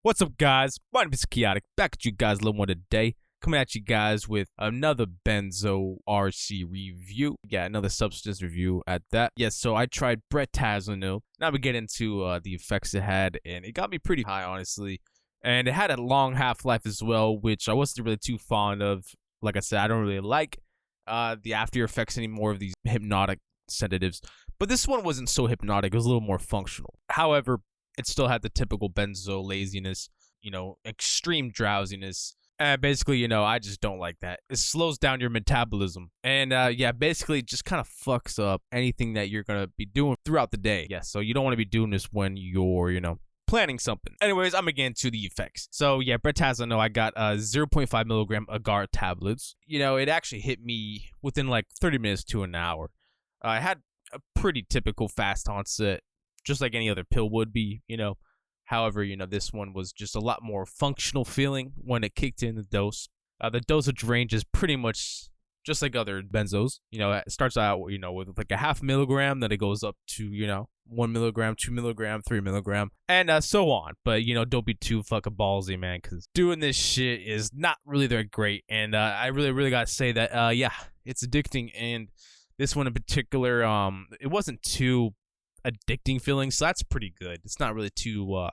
What's up, guys? My name is KhaoticK, back at you guys a little more today. Coming at you guys with another benzo RC review. Yeah, another substance review at that. Yes, so I tried Bretazenil. Now we get into the effects it had, and it got me pretty high, honestly. And it had a long half-life as well, which I wasn't really too fond of. Like I said, I don't really like the after effects anymore of these hypnotic sedatives. But this one wasn't so hypnotic. It was a little more functional. However, it still had the typical benzo laziness, extreme drowsiness. And basically, I just don't like that. It slows down your metabolism. And basically it just kind of fucks up anything that you're going to be doing throughout the day. Yeah, so you don't want to be doing this when you're, planning something. Anyways, I'm again to the effects. So yeah, Bretazenil, I got 0.5 milligram agar tablets. It actually hit me within like 30 minutes to an hour. I had a pretty typical fast onset, just like any other pill would be, However, this one was just a lot more functional feeling when it kicked in the dose. The dosage range is pretty much just like other benzos. It starts out, with like a half milligram, then it goes up to, 1 milligram, 2 milligram, 3 milligram, and so on. But, don't be too fucking ballsy, man, because doing this shit is not really that great. And I really got to say that, it's addicting. And this one in particular, it wasn't too addicting feeling, so that's pretty good. It's not really too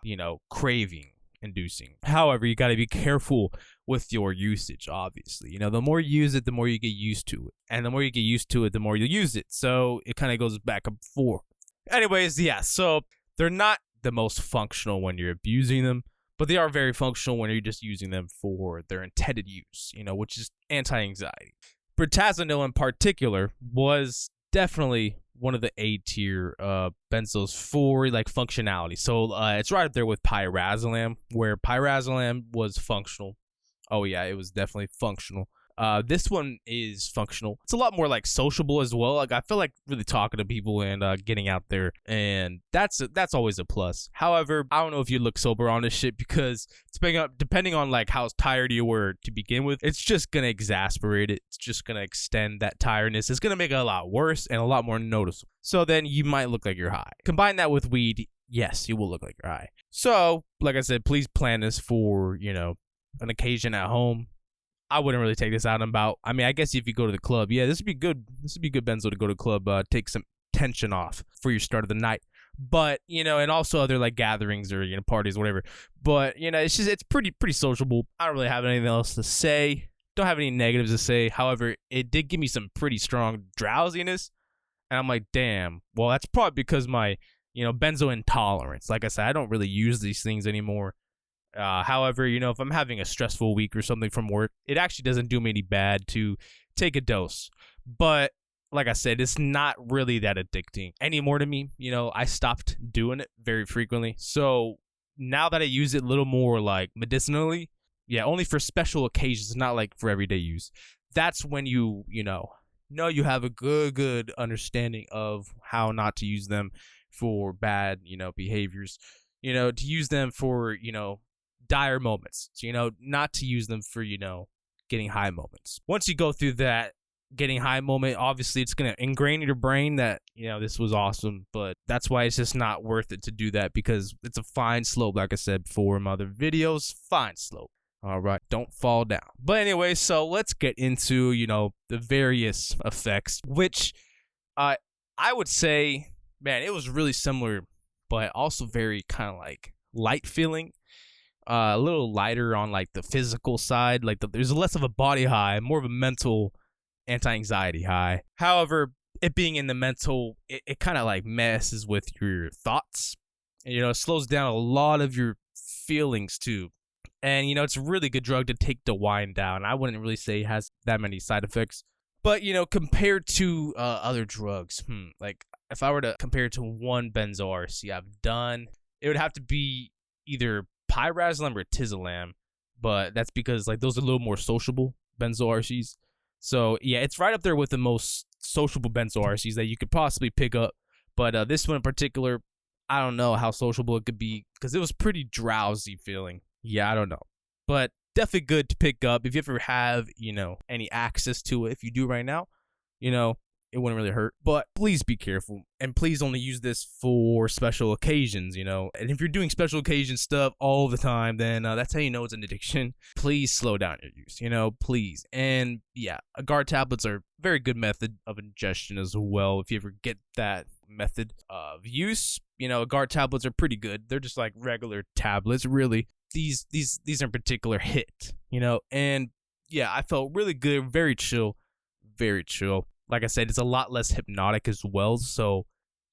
craving inducing. However, you got to be careful with your usage, obviously. The more you use it, the more you get used to it, and the more you get used to it, the more you use it. So it kind of goes back and forth. Anyways, yeah, so they're not the most functional when you're abusing them, but they are very functional when you're just using them for their intended use, which is anti-anxiety. Bretazenil in particular was definitely one of the A tier benzos for like functionality. So it's right up there with pyrazinamide, where pyrazinamide was functional. Oh yeah, it was definitely functional. This one is functional. It's a lot more like sociable as well. Like I feel like really talking to people and getting out there, and that's always a plus. However, I don't know if you look sober on this shit, because depending on like how tired you were to begin with, it's just gonna exasperate it. It's just gonna extend that tiredness. It's gonna make it a lot worse and a lot more noticeable. So then you might look like you're high. Combine that with weed, yes, you will look like you're high. So like I said, please plan this for an occasion at home. I wouldn't really take this out and about. I mean, I guess if you go to the club, yeah, this would be good. This would be good benzo to go to the club, take some tension off for your start of the night. But, and also other like gatherings or, parties, whatever. But, it's pretty sociable. I don't really have anything else to say. Don't have any negatives to say. However, it did give me some pretty strong drowsiness. And I'm like, damn, well, that's probably because my, benzo intolerance. Like I said, I don't really use these things anymore. However, if I'm having a stressful week or something from work, it actually doesn't do me any bad to take a dose. But like I said, it's not really that addicting anymore to me. I stopped doing it very frequently. So now that I use it a little more like medicinally, yeah, only for special occasions, not like for everyday use. That's when you you have a good understanding of how not to use them for bad, behaviors. To use them for, dire moments. So, not to use them for, getting high moments. Once you go through that getting high moment, obviously it's going to ingrain in your brain that, this was awesome, but that's why it's just not worth it to do that, because it's a fine slope. Like I said before in my other videos, fine slope. All right, don't fall down. But anyway, so let's get into, the various effects, which I would say, man, it was really similar, but also very kind of like light feeling. A little lighter on like the physical side, like there's less of a body high, more of a mental anti-anxiety high. However, it being in the mental, it kind of like messes with your thoughts. And, it slows down a lot of your feelings too. And it's a really good drug to take to wind down. I wouldn't really say it has that many side effects, but compared to other drugs, like if I were to compare it to one benzo RC I've done, it would have to be either pyrazinamide or tizalam, but that's because like those are a little more sociable benzo RCs. So yeah, it's right up there with the most sociable benzo RCs that you could possibly pick up. But this one in particular, I don't know how sociable it could be, because it was pretty drowsy feeling. Yeah, I don't know, but definitely good to pick up if you ever have any access to it. If you do right now, it wouldn't really hurt. But please be careful, and please only use this for special occasions, you know. And if you're doing special occasion stuff all the time, then that's how you know it's an addiction. Please slow down your use, you know, please. And yeah, guard tablets are a very good method of ingestion as well. If you ever get that method of use, you know, guard tablets are pretty good. They're just like regular tablets, really. These in particular hit, you know. And yeah, I felt really good, very chill. Like I said, it's a lot less hypnotic as well, so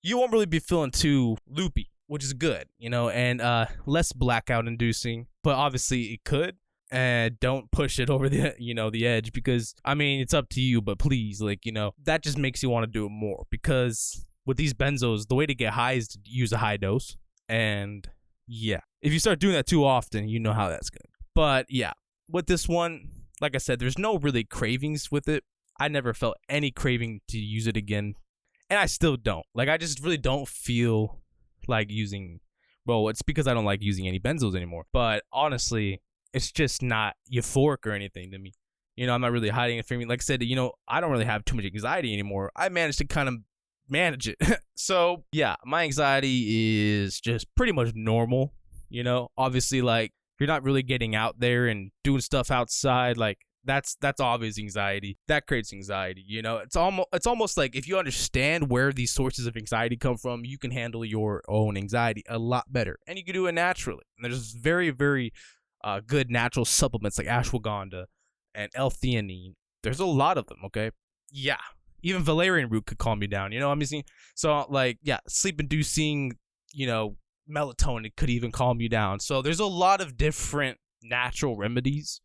you won't really be feeling too loopy, which is good, you know, and less blackout inducing, but obviously it could. And don't push it over the, you know, the edge, because I mean, it's up to you, but please, like, you know, that just makes you want to do it more, because with these benzos, the way to get high is to use a high dose. And yeah, if you start doing that too often, you know how that's good. But yeah, with this one, like I said, there's no really cravings with it. I never felt any craving to use it again, and I still don't. Like, I just really don't feel like using, well, it's because I don't like using any benzos anymore. But honestly, it's just not euphoric or anything to me. You know, I'm not really hiding it from me. Like I said, you know, I don't really have too much anxiety anymore. I managed to kind of manage it. So yeah, my anxiety is just pretty much normal. You know, obviously, like, if you're not really getting out there and doing stuff outside, like, that's obvious anxiety. That creates anxiety, you know. It's almost like if you understand where these sources of anxiety come from, you can handle your own anxiety a lot better, and you can do it naturally. And there's very, very good natural supplements like ashwagandha and L-theanine. There's a lot of them. Okay, yeah, even valerian root could calm you down. You know what I mean? So like, yeah, sleep-inducing, you know, melatonin could even calm you down. So there's a lot of different natural remedies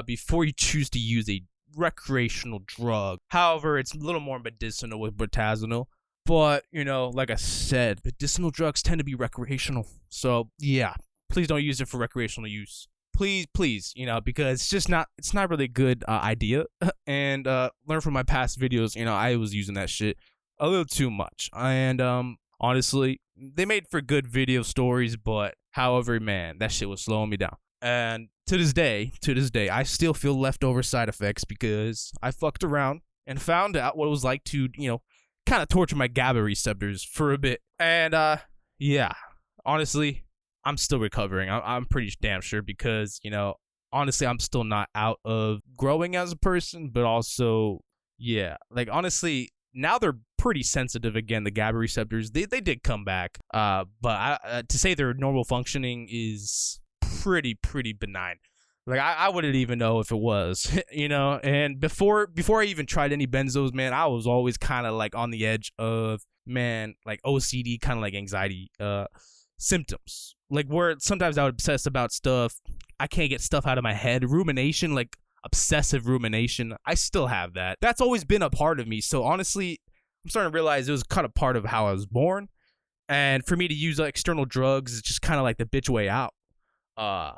before you choose to use a recreational drug. However, it's a little more medicinal with Bretazenil. But, you know, like I said, medicinal drugs tend to be recreational. So, yeah, please don't use it for recreational use. Please, you know, because it's not really a good idea. And learn from my past videos, you know, I was using that shit a little too much. And honestly, they made for good video stories, but however, man, that shit was slowing me down. And to this day, I still feel leftover side effects because I fucked around and found out what it was like to, you know, kind of torture my GABA receptors for a bit. And yeah, honestly, I'm still recovering. I'm pretty damn sure, because, you know, honestly, I'm still not out of growing as a person, but also, yeah, like, honestly, now they're pretty sensitive again, the GABA receptors. They did come back, but to say they're normal functioning is pretty benign. Like, I wouldn't even know if it was, you know. And before I even tried any benzos, man, I was always kind of like on the edge of, man, like OCD, kind of like anxiety symptoms, like where sometimes I would obsess about stuff. I can't get stuff out of my head. Rumination, like obsessive rumination, I still have that. That's always been a part of me. So honestly, I'm starting to realize it was kind of part of how I was born. And for me to use external drugs is just kind of like the bitch way out.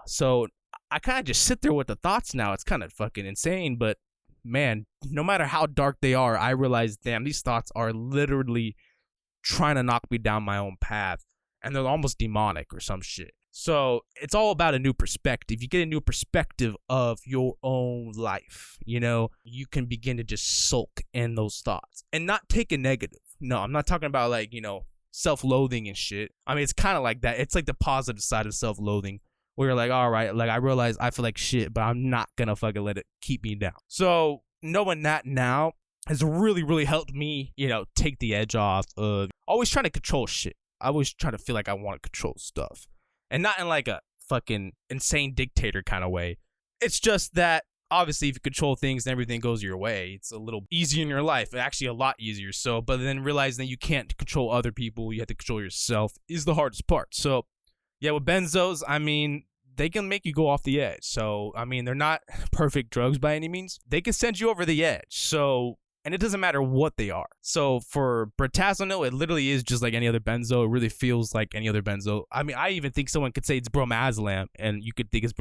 So I kind of just sit there with the thoughts now. It's kind of fucking insane, but man, no matter how dark they are, I realize, damn, these thoughts are literally trying to knock me down my own path, and they're almost demonic or some shit. So it's all about a new perspective. You get a new perspective of your own life. You know, you can begin to just sulk in those thoughts and not take a negative. No, I'm not talking about, like, you know, self-loathing and shit. I mean, it's kind of like that. It's like the positive side of self-loathing, where you're like, all right, like, I realize I feel like shit, but I'm not gonna fucking let it keep me down. So knowing that now has really helped me, you know, take the edge off of always trying to control shit. I always try to feel like I want to control stuff, and not in like a fucking insane dictator kind of way. It's just that obviously if you control things and everything goes your way, it's a little easier in your life. Actually, a lot easier. So, but then realizing that you can't control other people, you have to control yourself, is the hardest part. So yeah, with benzos, I mean, they can make you go off the edge. So, I mean, they're not perfect drugs by any means. They can send you over the edge. So, and it doesn't matter what they are. So for Bretazenil, it literally is just like any other benzo. It really feels like any other benzo. I mean, I even think someone could say it's bromazolam, and you could think it's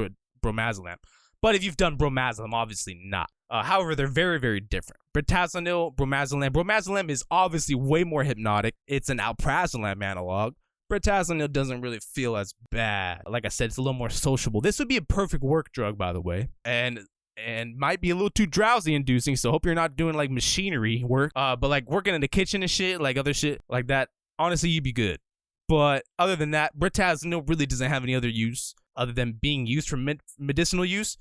bromazolam. But if you've done bromazolam, obviously not. However, they're very different. Bretazenil, bromazolam is obviously way more hypnotic. It's an alprazolam analog. Bretazenil doesn't really feel as bad. Like I said, it's a little more sociable. This would be a perfect work drug, by the way. And and might be a little too drowsy inducing. So hope you're not doing like machinery work, but like working in the kitchen and shit, like other shit like that. Honestly, you'd be good. But other than that, Bretazenil really doesn't have any other use other than being used for medicinal use.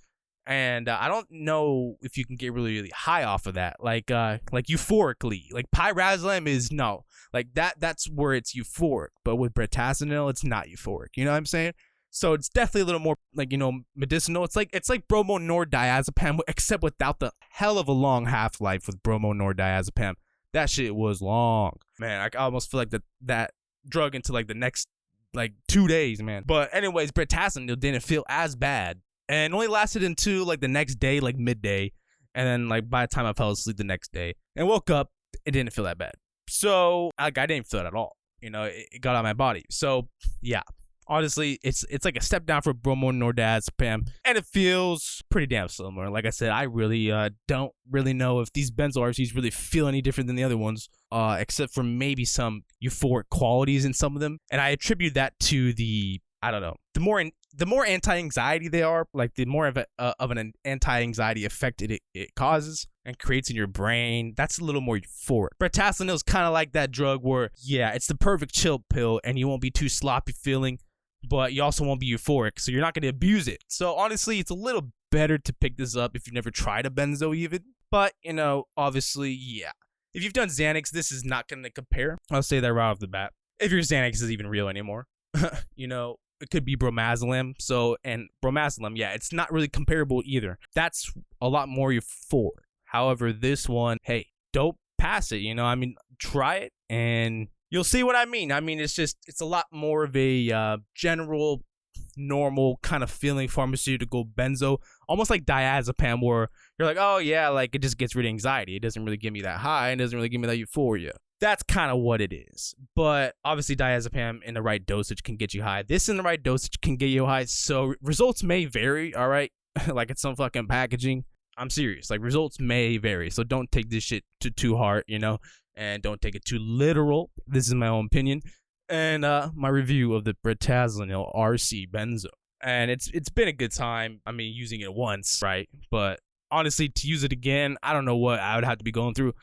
And I don't know if you can get really high off of that, like euphorically. Like pyrazinamide is no, like that's where it's euphoric. But with Bretazenil, it's not euphoric. You know what I'm saying? So it's definitely a little more like, you know, medicinal. It's like bromonor-diazepam, except without the hell of a long half-life with bromonor-diazepam. That shit was long, man. I almost feel like that drug into like the next like 2 days, man. But anyways, Bretazenil didn't feel as bad. And only lasted until like the next day, like midday. And then like by the time I fell asleep the next day and woke up, it didn't feel that bad. So like I didn't feel it at all. You know, it got out of my body. So yeah, honestly, it's like a step down for bromonor-diazepam, and it feels pretty damn similar. Like I said, I really don't really know if these benzo RCs really feel any different than the other ones, except for maybe some euphoric qualities in some of them. And I attribute that to the, I don't know, the more anti-anxiety they are, like the more of an anti-anxiety effect it causes and creates in your brain. That's a little more euphoric. Bretazenil is kind of like that drug where, yeah, it's the perfect chill pill, and you won't be too sloppy feeling, but you also won't be euphoric, so you're not going to abuse it. So honestly, it's a little better to pick this up if you've never tried a benzo even. But, you know, obviously, yeah. If you've done Xanax, this is not going to compare. I'll say that right off the bat. If your Xanax is even real anymore. You know, it could be bromazolam. So, and bromazolam, yeah, it's not really comparable either. That's a lot more euphoric. However, this one, hey, don't pass it. You know, I mean, try it and you'll see what I mean. I mean, it's a lot more of a general, normal kind of feeling pharmaceutical benzo, almost like diazepam, where you're like, oh yeah, like it just gets rid of anxiety. It doesn't really give me that high. It doesn't really give me that euphoria. That's kind of what it is. But obviously diazepam in the right dosage can get you high. This in the right dosage can get you high. So results may vary, all right? Like it's some fucking packaging. I'm serious. Like results may vary. So don't take this shit too hard, you know? And don't take it too literal. This is my own opinion. And my review of the Bretazenil RC Benzo. And it's been a good time. I mean, using it once, right? But honestly, to use it again, I don't know what I would have to be going through.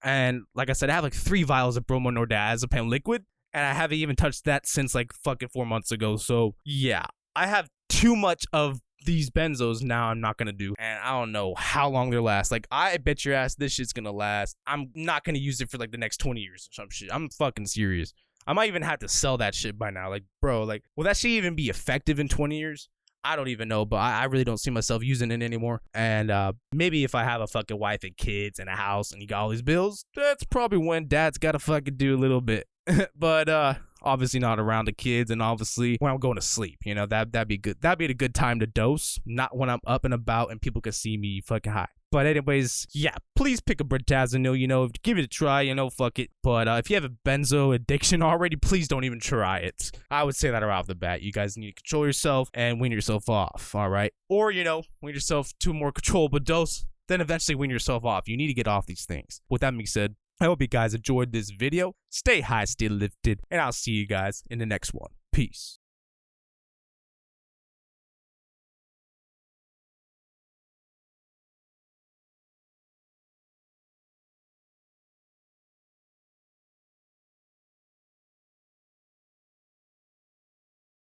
And like I said, I have like 3 vials of bromonor-diazepam liquid, and I haven't even touched that since like fucking 4 months ago. So yeah, I have too much of these benzos now. I'm not gonna do, and I don't know how long they'll last. Like I bet your ass this shit's gonna last. I'm not gonna use it for like the next 20 years or some shit. I'm fucking serious. I might even have to sell that shit by now. Like bro, like will that shit even be effective in 20 years? I don't even know, but I really don't see myself using it anymore. And maybe if I have a fucking wife and kids and a house and you got all these bills, that's probably when dad's got to fucking do a little bit. But obviously not around the kids, and obviously when I'm going to sleep, you know, that'd be good. That'd be a good time to dose, not when I'm up and about and people can see me fucking high. But anyways, yeah, please pick a Bretazenil, you know, give it a try, you know, fuck it. But if you have a benzo addiction already, please don't even try it. I would say that right off the bat. You guys need to control yourself and wean yourself off, all right? Or, you know, wean yourself to a more controllable dose, then eventually wean yourself off. You need to get off these things. With that being said, I hope you guys enjoyed this video. Stay high, stay lifted, and I'll see you guys in the next one. Peace.